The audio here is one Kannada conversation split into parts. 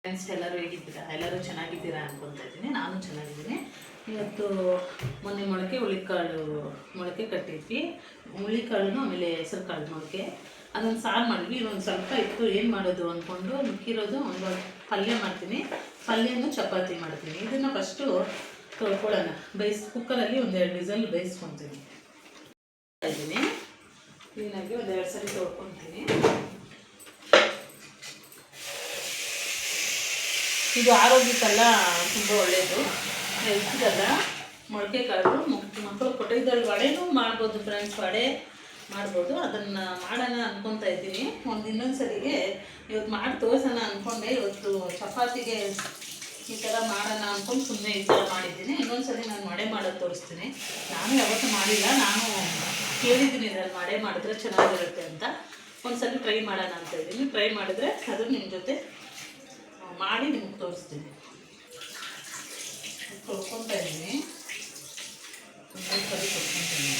ಫ್ರೆಂಡ್ಸ್ ಎಲ್ಲರೂ ಹೇಗಿದ್ದೀರಾ? ಎಲ್ಲರೂ ಚೆನ್ನಾಗಿದ್ದೀರಾ ಅನ್ಕೊತಾ ಇದ್ದೀನಿ. ನಾನು ಚೆನ್ನಾಗಿದ್ದೀನಿ. ಇವತ್ತು ಮೊನ್ನೆ ಮೊಳಕೆ ಕಟ್ಟಿದ್ವಿ. ಹುಳಿಕಾಳು ಆಮೇಲೆ ಹೆಸರು ಕಾಳು ಮೊಳಕೆ ಅದನ್ನು ಸಾರು ಮಾಡಿದ್ವಿ. ಇನ್ನೊಂದು ಸ್ವಲ್ಪ ಇತ್ತು, ಏನು ಮಾಡೋದು ಅಂದ್ಕೊಂಡು ಮಿಕ್ಕಿರೋದು ಒಂದು ಪಲ್ಯ ಮಾಡ್ತೀನಿ. ಪಲ್ಯನೂ ಚಪಾತಿ ಮಾಡ್ತೀನಿ. ಇದನ್ನು ಫಸ್ಟು ತೊಳ್ಕೊಳ್ಳೋಣ. ಕುಕ್ಕರಲ್ಲಿ ಒಂದೆರಡು ವಿಸಲ್ ಬೇಯಿಸ್ಕೊತೀನಿ. ಇದ್ದೀನಿ ಕ್ಲೀನಾಗಿ ಒಂದೆರಡು ಸರಿ ತೊಳ್ಕೊತೀನಿ. ಇದು ಆರೋಗ್ಯಕ್ಕೆಲ್ಲ ತುಂಬ ಒಳ್ಳೆಯದು, ಹೆಲ್ತ್ಗೆಲ್ಲ. ಮೊಳಕೆ ಕಾಳು ಮಕ್ಕಳು ಕೊಟ್ಟಿದ್ದಲ್ಲಿ ವಡೆನೂ ಮಾಡ್ಬೋದು ಫ್ರೆಂಡ್ಸ್, ವಡೆ ಮಾಡ್ಬೋದು. ಅದನ್ನು ಮಾಡೋಣ ಅಂದ್ಕೊತಾ ಇದ್ದೀನಿ. ಇನ್ನೊಂದು ಸರಿಗೆ ಇವತ್ತು ಮಾಡಿ ತೋರಿಸೋಣ ಅಂದ್ಕೊಂಡೆ. ಇವತ್ತು ಚಪಾತಿಗೆ ಈ ಥರ ಮಾಡೋಣ ಅಂದ್ಕೊಂಡು ಸುಮ್ಮನೆ ಈ ಥರ ಮಾಡಿದ್ದೀನಿ. ಇನ್ನೊಂದು ಸರಿ ನಾನು ವಡೆ ಮಾಡೋದು ತೋರಿಸ್ತೀನಿ. ನಾನು ಯಾವತ್ತೂ ಮಾಡಿಲ್ಲ, ನಾನು ಕೇಳಿದ್ದೀನಿ ಇದರಲ್ಲಿ ವಡೆ ಮಾಡಿದ್ರೆ ಚೆನ್ನಾಗಿರುತ್ತೆ ಅಂತ. ಒಂದು ಸಲ ಟ್ರೈ ಮಾಡೋಣ ಅಂತ ಇದ್ದೀನಿ. ಟ್ರೈ ಮಾಡಿದ್ರೆ ಅದು ನಿಮ್ಮ ಜೊತೆ ಮಾಡಿ ನಿಮ್ಗೆ ತೋರಿಸ್ತೀನಿ. ತೊಳ್ಕೊತಾ ಇದ್ದೀನಿ, ಒಂದು ಸರಿ ತೊಳ್ಕೊತೀನಿ.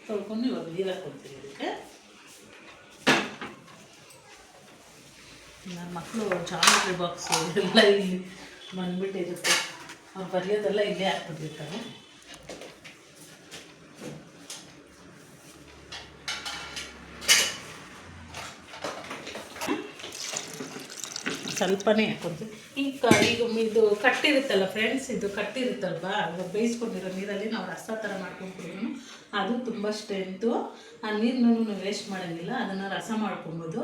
ತೊಳ್ಕೊಂಡು ಇವಾಗ ನೀರು ಹಾಕ್ಕೊಡ್ತೀನಿ. ಅದಕ್ಕೆ ನನ್ನ ಮಕ್ಕಳು ಜಾಮೆಟ್ರಿ ಬಾಕ್ಸು ಎಲ್ಲ ಇಲ್ಲಿ ಬಂದ್ಬಿಟ್ಟಿರುತ್ತೆ. ಅವ್ರು ಬರೆಯೋದೆಲ್ಲ ಇಲ್ಲೇ ಹಾಕ್ಬಿಟ್ಟಿರ್ತಾರೆ. ಸ್ವಲ್ಪನೇ ಹಾಕ್ಕೊಡ್ತೀನಿ. ಈಗ ಇದು ಕಟ್ಟಿರುತ್ತಲ್ಲ ಫ್ರೆಂಡ್ಸ್, ಇದು ಕಟ್ಟಿರುತ್ತಲ್ವಾ, ಅದು ಬೇಯಿಸ್ಕೊಂಡಿರೋ ನೀರಲ್ಲಿ ನಾವು ರಸ ಥರ ಮಾಡ್ಕೊಂಡ್ಬಿಡ್ಬೋದು. ಅದು ತುಂಬ ಸ್ಟ್ರೆಂತು. ಆ ನೀರನ್ನು ವೇಸ್ಟ್ ಮಾಡೋಂಗಿಲ್ಲ. ಅದನ್ನು ರಸ ಮಾಡ್ಕೊಬೋದು,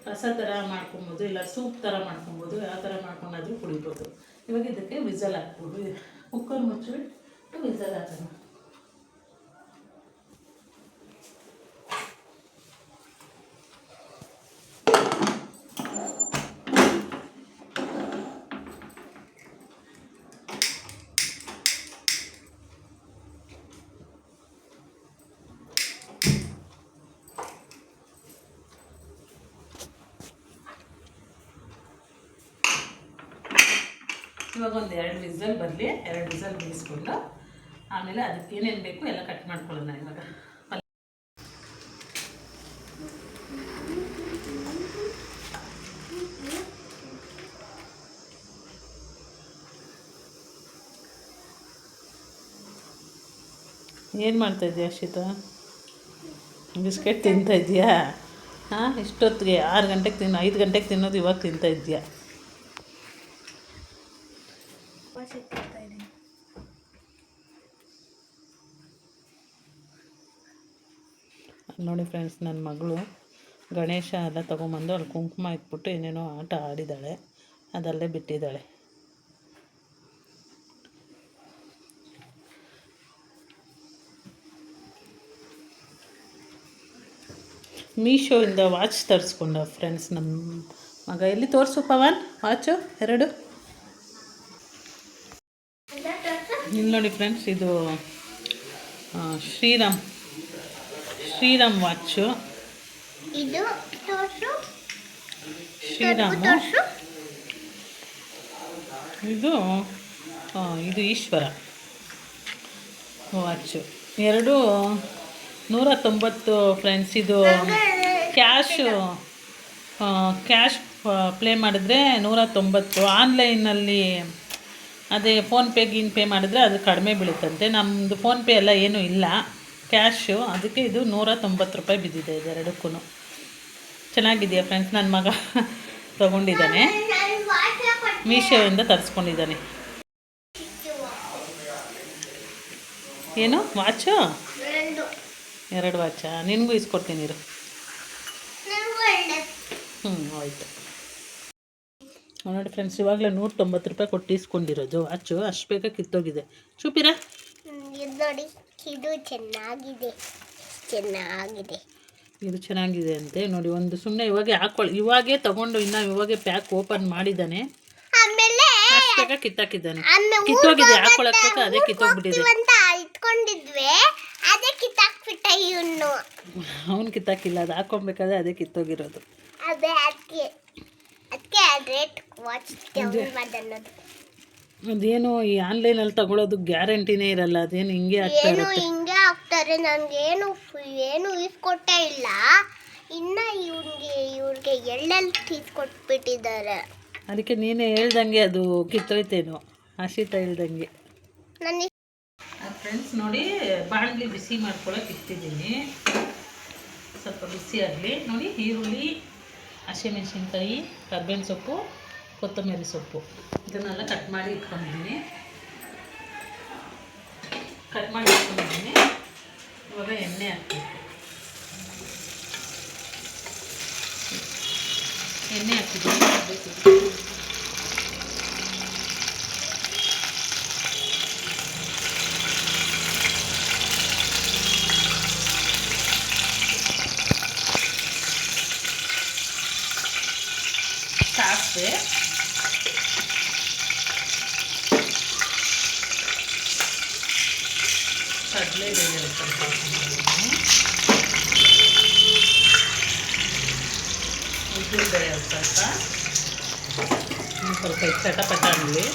ರಸ ಥರ ಮಾಡ್ಕೊಬೋದು, ಇಲ್ಲ ಸೂಪ್ ಥರ ಮಾಡ್ಕೊಬೋದು. ಯಾವ ಥರ ಮಾಡ್ಕೊಂಡಾದರೂ ಕುಡಿಬೋದು. ಇವಾಗ ಇದಕ್ಕೆ ವಿಸಲ್ ಹಾಕ್ಬೋದು. ಕುಕ್ಕರ್ ಮುಚ್ಚಿಬಿಟ್ಟು ವಿಸಲ್ ಹಾಕೋಣ. ಇವಾಗ ಒಂದು 2 ವಿಸಲ್ ಬರಲಿ. 2 ವಿಸಲ್ ಬೇಯಿಸ್ಕೊಂಡು ಆಮೇಲೆ ಅದಕ್ಕೆ ಏನೇನು ಬೇಕು ಎಲ್ಲ ಕಟ್ ಮಾಡ್ಕೊಳ್ಳೋಣ. ಇವಾಗ ಏನು ಮಾಡ್ತಾಯಿದ್ದೀಯ ಅರ್ಷಿತಾ? ಬಿಸ್ಕೆಟ್ ತಿಂತಾಯಿದ್ದೀಯಾ? ಹಾಂ, ಇಷ್ಟೊತ್ತಿಗೆ 6 ಗಂಟೆಗೆ 5 ಗಂಟೆಗೆ ತಿನ್ನೋದು ಇವಾಗ ತಿಂತಾಯಿದ್ದೀಯಾ? ನೋಡಿ ಫ್ರೆಂಡ್ಸ್, ನನ್ನ ಮಗಳು ಗಣೇಶ ಎಲ್ಲ ತೊಗೊಂಬಂದು ಅಲ್ಲಿ ಕುಂಕುಮ ಇಟ್ಬಿಟ್ಟು ಏನೇನೋ ಆಟ ಆಡಿದ್ದಾಳೆ, ಅದಲ್ಲೇ ಬಿಟ್ಟಿದ್ದಾಳೆ. ಮೀಶೋಯಿಂದ ವಾಚ್ ತರಿಸ್ಕೊಂಡ ಫ್ರೆಂಡ್ಸ್ ನಮ್ಮ ಮಗ. ಎಲ್ಲಿ ತೋರಿಸು ಪವನ್ ವಾಚು 2. ಇಲ್ಲಿ ನೋಡಿ ಫ್ರೆಂಡ್ಸ್, ಇದು ಶ್ರೀರಾಮ್ ವಾಚು. ಇದು ಶ್ರೀರಾಮು, ಇದು ಈಶ್ವರ ವಾಚು. 2 190 ಫ್ರೆಂಡ್ಸ್. ಇದು ಕ್ಯಾಶ್ ಪ್ಲೇ ಮಾಡಿದ್ರೆ 190. ಆನ್ಲೈನಲ್ಲಿ ಅದೇ ಫೋನ್ಪೇ ಪೇ ಮಾಡಿದ್ರೆ ಅದು ಕಡಿಮೆ ಬೀಳುತ್ತಂತೆ. ನಮ್ಮದು ಫೋನ್ಪೇ ಎಲ್ಲ ಏನೂ ಇಲ್ಲ, ಕ್ಯಾಶು. ಅದಕ್ಕೆ ಇದು 190 ರೂಪಾಯಿ ಬಿದ್ದಿದೆ ಇದು 2ಕ್ಕೂ. ಚೆನ್ನಾಗಿದೆಯಾ ಫ್ರೆಂಡ್ಸ್? ನನ್ನ ಮಗ ತೊಗೊಂಡಿದ್ದಾನೆ, ಮೀಶೋಯಿಂದ ತರಿಸ್ಕೊಂಡಿದ್ದಾನೆ. ಏನು ವಾಚು? 2 ವಾಚಾ? ನಿನಗೂ ಇಸ್ಕೊಡ್ತೀನಿ ಇರು. ಆಯಿತು. ನೋಡಿ ಫ್ರೆಂಡ್ಸ್, ಇವಾಗಲೇ 190 ರೂಪಾಯಿ ಕೊಟ್ಟು ಇಸ್ಕೊಂಡಿರೋದು ವಾಚು. ಅಷ್ಟು ಬೇಗ ಕಿತ್ತೋಗಿದೆ. ಚೂಪಿರಾ ನೋಡಿ, ಇದು ಚೆನ್ನಾಗಿದೆ ಅಂತೆ. ನೋಡಿ, ಒಂದು ಸುಮ್ಮನೆ ಇವಾಗೇ ತಗೊಂಡು ಇವಾಗೇ ಪ್ಯಾಕ್ ಓಪನ್ ಮಾಡಿದ್ದಾನೆ. ಅಷ್ಟು ಬೇಗ ಕಿತ್ತಾಕಿದ್ದಾನೆ. ಕಿತ್ತೋಗಿದೆ, ಹಾಕೊಳ್ಳೋಕೆ ಅದೇ ಕಿತ್ತೋಗ್ಬಿಟ್ಟಿದೆ. ಅವನು ಕಿತ್ತಾಕಿಲ್ಲ, ಅದು ಹಾಕೊಬೇಕಾದ್ರೆ ಅದೇ ಕಿತ್ತೋಗಿರೋದು. ಅದೇನು ಈ ಆನ್ಲೈನಲ್ಲಿ ತಗೊಳ್ಳೋದು ಗ್ಯಾರಂಟಿನೇ ಇರಲ್ಲ, ಅದೇನು ಹಿಂಗೆ ಹಿಂಗೆ ಆಗ್ತಾರೆ. ನನಗೇನು ಏನು ಇಸ್ಕೊಟ್ಟೇ ಇಲ್ಲ. ಇನ್ನು ಇವ್ರಿಗೆ ಎಳ್ಳೆಲ್ಲಿ ತೀಸ್ಕೊಟ್ಬಿಟ್ಟಿದ್ದಾರೆ. ಅದಕ್ಕೆ ನೀನೇ ಹೇಳ್ದಂಗೆ ಅದು ಕಿತ್ತೋಯ್ತೇನೋ, ಆಶಿತಾ ಹೇಳ್ದಂಗೆ. ನನಗೆ ಫ್ರೆಂಡ್ಸ್ ನೋಡಿ, ಬಾಣಲಿ ಬಿಸಿ ಮಾಡ್ಕೊಳಕ್ಕೆ ಇಟ್ಟಿದ್ದೀನಿ. ಸ್ವಲ್ಪ ಬಿಸಿ ಆಗಲಿ. ನೋಡಿ, ಈರುಳ್ಳಿ, ಹಸಿಮೆಣಸಿನ್ಕಾಯಿ, ಕರ್ಬೇವಿನ ಸೊಪ್ಪು, ಕೊತ್ತಂಬರಿ ಸೊಪ್ಪು ಇದನ್ನೆಲ್ಲ ಕಟ್ ಮಾಡಿ ಇಟ್ಕೊಂಡಿದ್ದೀನಿ. ಇವಾಗ ಎಣ್ಣೆ ಹಾಕ್ಬೇಕು. ಎಣ್ಣೆ ಹಾಕಿದ್ದೀನಿ. ಸಾಸಿವೆ, ಕಡಲೆಬೇಳೆ ಸ್ವಲ್ಪ ಉದ್ದಿನಬೇಳೆ ಸ್ವಲ್ಪ ಚಟಪಟ ಆಗಲಿ.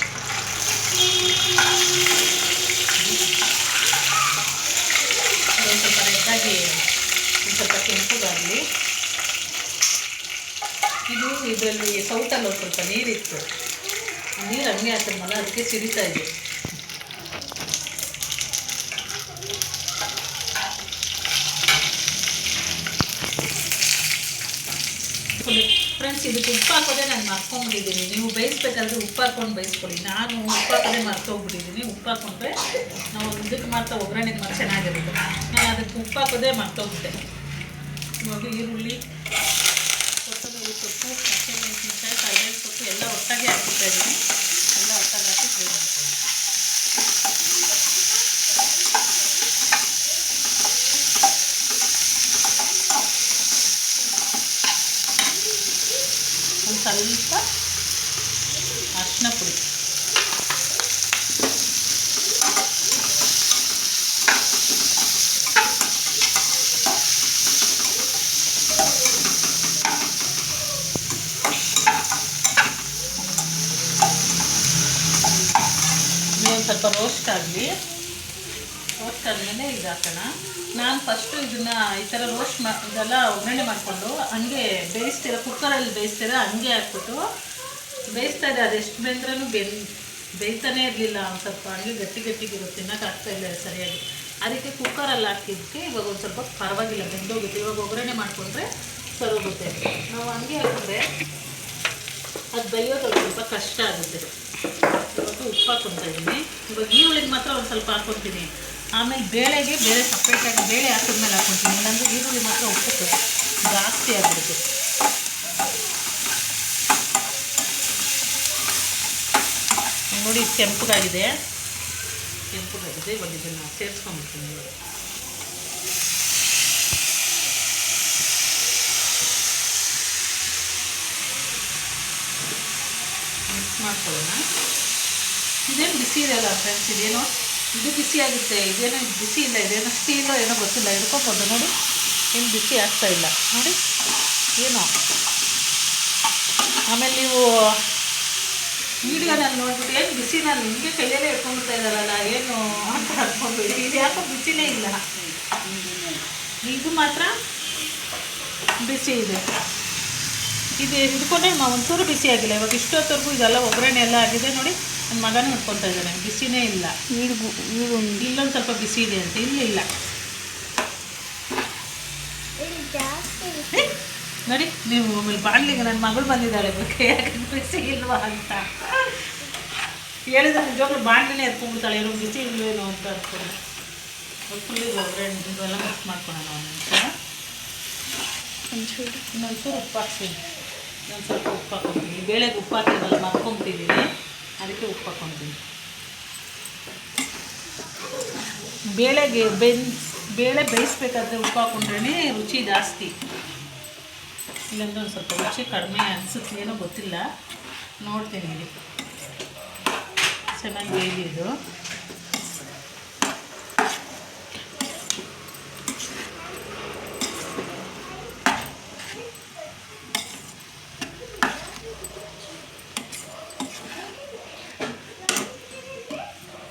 ಸ್ವಲ್ಪ ರೆಡ್ಡಾಗಿ ಸ್ವಲ್ಪ ಕೆಂಪುಗಾಗಲಿ. ಇದರಲ್ಲಿ ಸೌಟಲ್ಲಿ ಒಂದು ಸ್ವಲ್ಪ ನೀರಿತ್ತು, ನೀರು ಹಂಗೆ ಹಾಕಿದ್ಮಲ್ಲ, ಅದಕ್ಕೆ ಸಿಡಿತಾ ಇದೆ. ಫ್ರೆಂಡ್ಸ್, ಇದಕ್ಕೆ ಉಪ್ಪು ಹಾಕೋದೇ ನಾನು ಮರ್ಕೊಂಡ್ಬಿಟ್ಟಿದ್ದೀನಿ. ನೀವು ಬೇಯಿಸ್ಬೇಕಾದ್ರೆ ಉಪ್ಪು ಹಾಕ್ಕೊಂಡು ಬೇಯಿಸ್ಕೊಳ್ಳಿ. ನಾನು ಉಪ್ಪು ಹಾಕೋದೇ ಮರ್ತೋಗ್ಬಿಟ್ಟಿದ್ದೀನಿ. ಉಪ್ಪು ಹಾಕೊಂಡ್ರೆ ನಾವು ಇದಕ್ಕೆ ಮಾತ್ರ ಒಗ್ಗರಣೆಗೆ ಮಾತ್ರ ಚೆನ್ನಾಗಿರುತ್ತೆ. ನಾನು ಅದಕ್ಕೆ ಉಪ್ಪು ಹಾಕೋದೇ ಮರ್ತೋಗ್ಬಿಟ್ಟೆ. ಇವಾಗ ಈರುಳ್ಳಿ, ಕೊತ್ತಂಬರಿ ಸೊಪ್ಪು, ಹಸಿಮೆಣಸಿನ್ಕಾಯಿ, ಕರಿಬೇವಿನ ಸೊಪ್ಪು ಎಲ್ಲ ಒಟ್ಟಾಗಿ ಹಾಕ್ತಾ ಇದ್ದೀನಿ. ಎಲ್ಲ ಒಟ್ಟಾಗಿ ಹಾಕಿ ಫ್ರೈ ಮಾಡ್ಕೊಳ್ಳೋಣ. ಒಂದು ಸ್ವಲ್ಪ ಅರಿಶಿನ ಪುಡಿ, ಸ್ವಲ್ಪ ರೋಸ್ಟ್ ಆಗಲಿ. ರೋಸ್ಟ್ ಆದಮೇಲೆ ಇದು ಹಾಕೋಣ. ನಾನು ಫಸ್ಟು ಇದನ್ನು ಈ ಥರ ಇದೆಲ್ಲ ಒಗ್ಗರಣೆ ಮಾಡಿಕೊಂಡು ಹಂಗೆ ಬೇಯಿಸ್ತೀರ, ಕುಕ್ಕರಲ್ಲಿ ಬೇಯಿಸ್ತೀರ, ಹಂಗೆ ಹಾಕ್ಬಿಟ್ಟು ಬೇಯಿಸ್ತಾ ಇದೆ. ಅದೆಷ್ಟು ಬೆಂದ್ರೂ ಬೇಯ್ತಾನೇ ಇರಲಿಲ್ಲ. ಒಂದು ಸ್ವಲ್ಪ ಹಂಗೆ ಗಟ್ಟಿಗಿರುತ್ತೆ, ತಿನ್ನೋಕ್ಕಾಗ್ತಾಯಿಲ್ಲ ಸರಿಯಾಗಿ. ಅದಕ್ಕೆ ಕುಕ್ಕರಲ್ಲಿ ಹಾಕಿದ್ದಕ್ಕೆ ಇವಾಗ ಒಂದು ಸ್ವಲ್ಪ ಪರವಾಗಿಲ್ಲ, ಬೆಂದೋಗುತ್ತೆ. ಇವಾಗ ಒಗ್ಗರಣೆ ಮಾಡಿಕೊಂಡ್ರೆ ಸರೋಗುತ್ತೆ. ನಾವು ಹಂಗೆ ಹಾಕಿದ್ರೆ ಅದು ಬೇಯೋದು ಸ್ವಲ್ಪ ಕಷ್ಟ ಆಗುತ್ತೆ. ಇವಾಗ ಉಪ್ಪು ಹಾಕ್ಕೊತಾ ಇದ್ದೀನಿ. ಇವಾಗ ಈರುಳ್ಳಿಗೆ ಮಾತ್ರ ಒಂದು ಸ್ವಲ್ಪ ಹಾಕ್ಕೊತೀನಿ. ಆಮೇಲೆ ಬೇಳೆ ಸಪ್ರೇಟಾಗಿ ಬೇಳೆ ಹಾಕಿದ್ಮೇಲೆ ಹಾಕ್ಕೊತೀನಿ. ಇಲ್ಲಾಂದರೆ ಈರುಳ್ಳಿ ಮಾತ್ರ ಉಪ್ಪು ಜಾಸ್ತಿ ಆಗಿರುತ್ತೆ. ನೋಡಿ, ಕೆಂಪಗಾಗಿದೆ. ಇವಾಗ ಇದನ್ನು ಸೇರಿಸ್ಕೊಂಡ್ಬಿಡ್ತೀನಿ. ಮಿಕ್ಸ್ ಮಾಡ್ಕೊಳ್ಳೋಣ. ಇದೇನು ಬಿಸಿ ಇರಲ್ಲ ಫ್ರೆಂಡ್ಸ್, ಇದು ಬಿಸಿ ಆಗುತ್ತೆ. ಇದೇನೋ ಬಿಸಿ ಇಲ್ಲ, ಇದೇನೋ ಸ್ಟೀಲೋ ಏನೋ ಗೊತ್ತಿಲ್ಲ, ಹಿಡ್ಕೊಬೋದು. ನೋಡಿ, ಏನು ಬಿಸಿ ಆಗ್ತಾ ಇಲ್ಲ ನೋಡಿ, ಏನೋ. ಆಮೇಲೆ ನೀವು ವಿಡಿಯೋನಲ್ಲಿ ನೋಡ್ಬಿಟ್ಟು ಏನು ಬಿಸಿ, ನಾನು ನಿಮಗೆ ಕೈಯಲ್ಲೇ ಇಟ್ಕೊಂಡ್ಬಿಡ್ತಾ ಇದ್ದಾರಲ್ಲ ಏನು ಅಂತ ಅಂದ್ಕೊಂಡು, ಇದು ಯಾಕೋ ಬಿಸಿನೇ ಇಲ್ಲ. ಇದು ಮಾತ್ರ ಬಿಸಿ ಇದೆ. ಇದು ಹಿಡ್ಕೊಂಡೆ ಒಂಚೂರು ಬಿಸಿ ಆಗಿಲ್ಲ. ಇವಾಗ ಇಷ್ಟೊತ್ತವರೆಗೂ ಇದೆಲ್ಲ ಒಗ್ಗರಣೆ ಎಲ್ಲ ಆಗಿದೆ. ನೋಡಿ, ನನ್ನ ಮಗನೂ ಹಿಡ್ಕೊತಾ ಇದ್ದಾನೆ, ಬಿಸಿನೇ ಇಲ್ಲ. ಇಲ್ಲೊಂದು ಸ್ವಲ್ಪ ಬಿಸಿ ಇದೆ ಅಂತ. ಇಲ್ಲ ನೋಡಿ, ನೀವು ಆಮೇಲೆ ಬಾಣಲಿಗೆ ನನ್ನ ಮಗಳು ಬಂದಿದ್ದಾಳೆ, ಯಾಕೆ ಬಿಸಿ ಇಲ್ವಾ ಅಂತ ಹೇಳಿದ್ರೆ ನಿಜವಾಗ್ಲೂ ಬಾಣಲಿನೇ ಎತ್ಕೊಂಡ್ಬಿಡ್ತಾಳೆ, ಏನೋ ಬಿಸಿ ಇಲ್ವೇನೋ ಅಂತ ಅಂದ್ಕೊಂಡು. ಫುಲ್ಲಿಗೆ ಒಗ್ಗರಣೆ ಇದೆಲ್ಲ ಮಿಕ್ಸ್ ಮಾಡ್ಕೊಳ್ಳೋಣ. ಇನ್ನೊಂಚೂರು ಉಪ್ಪು ಹಾಕ್ತೀನಿ. ಇನ್ನೊಂದು ಸ್ವಲ್ಪ ಉಪ್ಪು ಹಾಕ್ಕೊತೀನಿ. ಬೇಳೆಗೆ ಉಪ್ಪು ಹಾಕಿದ್ರಲ್ಲ, ಮರ್ಕೊಂಬಿಟ್ಟಿದ್ದೀನಿ, ಅದಕ್ಕೆ ಉಪ್ಪು ಹಾಕ್ಕೊತೀನಿ. ಬೇಳೆ ಬೇಯಿಸ್ಬೇಕಾದ್ರೆ ಉಪ್ಪು ಹಾಕ್ಕೊಂಡ್ರೇ ರುಚಿ ಜಾಸ್ತಿ. ಇಲ್ಲಾಂದ್ರೆ ಒಂದು ಸ್ವಲ್ಪ ರುಚಿ ಕಡಿಮೆ ಅನಿಸುತ್ತೆ, ಏನೋ ಗೊತ್ತಿಲ್ಲ, ನೋಡ್ತೀನಿ. ಇಲ್ಲಿ ಚೆನ್ನಾಗಿ ಬೇಯಿಲಿ ಇದು.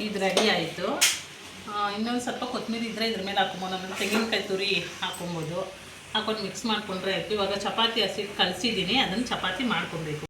ಇದು ರೆಡಿ ಆಯಿತು. ಇನ್ನೊಂದು ಸ್ವಲ್ಪ ಕೊತ್ತಂಬರಿ ಇದ್ದರೆ ಇದ್ರ ಮೇಲೆ ಹಾಕೊಬೋದು, ಆಮೇಲೆ ತೆಂಗಿನಕಾಯಿ ತುರಿ ಹಾಕೊಬೋದು. ಹಾಕೊಂಡು ಮಿಕ್ಸ್ ಮಾಡಿಕೊಂಡ್ರೆ ಆಯಿತು. ಇವಾಗ ಚಪಾತಿ ಹಸಿ ಕಲಸಿದ್ದೀನಿ, ಅದನ್ನು ಚಪಾತಿ ಮಾಡ್ಕೊಬೇಕು.